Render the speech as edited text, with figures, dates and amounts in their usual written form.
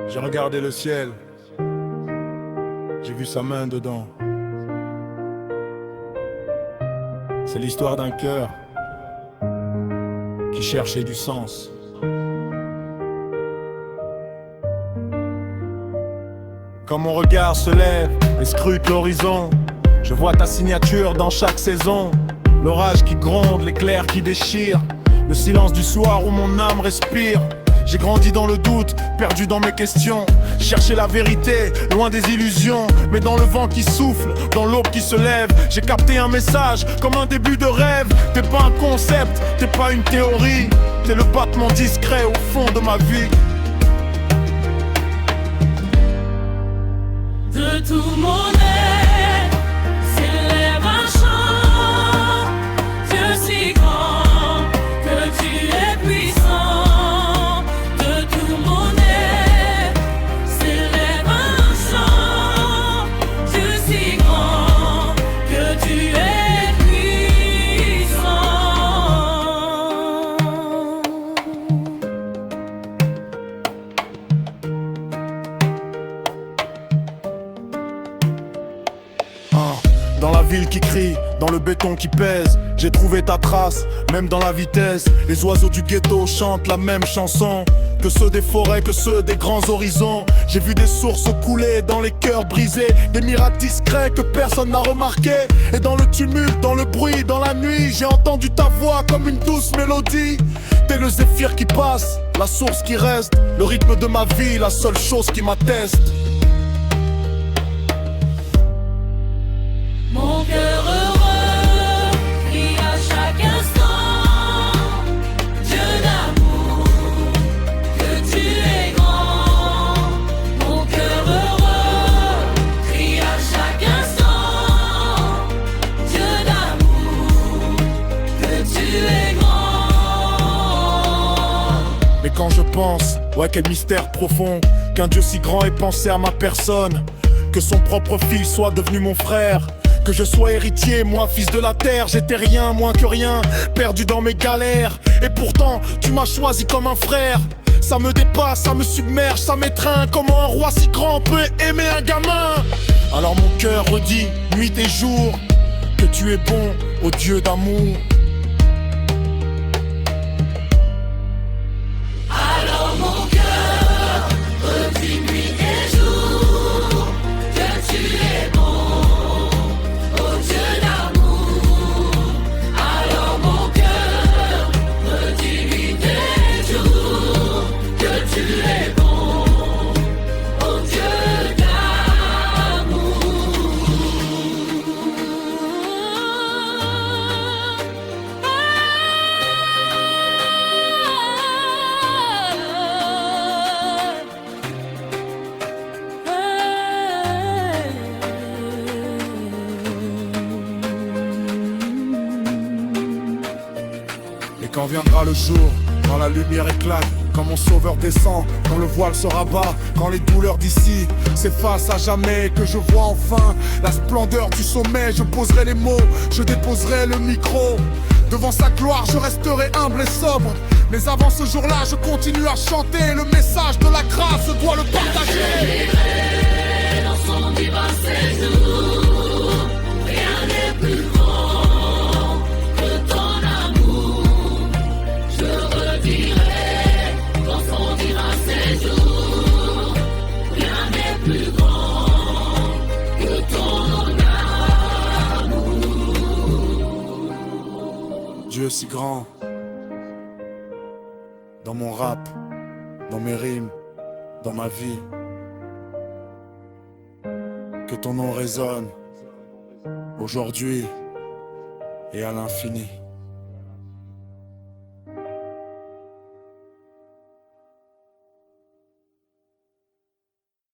J'ai regardé le ciel, j'ai vu sa main dedans. C'est l'histoire d'un cœur qui cherchait du sens. Quand mon regard se lève et scrute l'horizon, je vois ta signature dans chaque saison. L'orage qui gronde, l'éclair qui déchire, le silence du soir où mon âme respire. J'ai grandi dans le doute, perdu dans mes questions, chercher la vérité, loin des illusions. Mais dans le vent qui souffle, dans l'aube qui se lève, j'ai capté un message, comme un début de rêve. T'es pas un concept, t'es pas une théorie, t'es le battement discret au fond de ma vie. De tout mon être s'élève un chant. Dieu si grand que tu es puissant. De tout mon être s'élève un chant. Dieu si grand que tu es puissant. Dans la ville qui crie, dans le béton qui pèse, j'ai trouvé ta trace, même dans la vitesse. Les oiseaux du ghetto chantent la même chanson que ceux des forêts, que ceux des grands horizons. J'ai vu des sources couler dans les cœurs brisés, des miracles discrets que personne n'a remarqué. Et dans le tumulte, dans le bruit, dans la nuit, j'ai entendu ta voix comme une douce mélodie. T'es le zéphyr qui passe, la source qui reste, le rythme de ma vie, la seule chose qui m'atteste. Mon cœur heureux crie à chaque instant. Dieu d'amour, que tu es grand. Mon cœur heureux crie à chaque instant. Dieu d'amour, que tu es grand. Mais quand je pense, ouais quel mystère profond, qu'un Dieu si grand ait pensé à ma personne, que son propre fils soit devenu mon frère, que je sois héritier, moi fils de la terre. J'étais rien, moins que rien, perdu dans mes galères. Et pourtant, tu m'as choisi comme un frère. Ça me dépasse, ça me submerge, ça m'étreint. Comment un roi si grand peut aimer un gamin? Alors mon cœur redit, nuit et jour, que tu es bon, ô Dieu d'amour. Alors mon cœur redit nuit et jour que tu es bon. Quand viendra le jour, quand la lumière éclate, quand mon sauveur descend, quand le voile se rabat, quand les douleurs d'ici s'effacent à jamais, que je vois enfin la splendeur du sommet, je poserai les mots, je déposerai le micro. Devant sa gloire, je resterai humble et sobre. Mais avant ce jour-là, je continue à chanter. Le message de la grâce, je dois le partager. Dans son divin séjour, rien n'est plus grand que ton amour. Je redirai dans son divin séjour, rien n'est plus grand que ton amour. Dieu si grand, dans mon rap, dans mes rimes, dans ma vie. Que ton nom résonne aujourd'hui et à l'infini.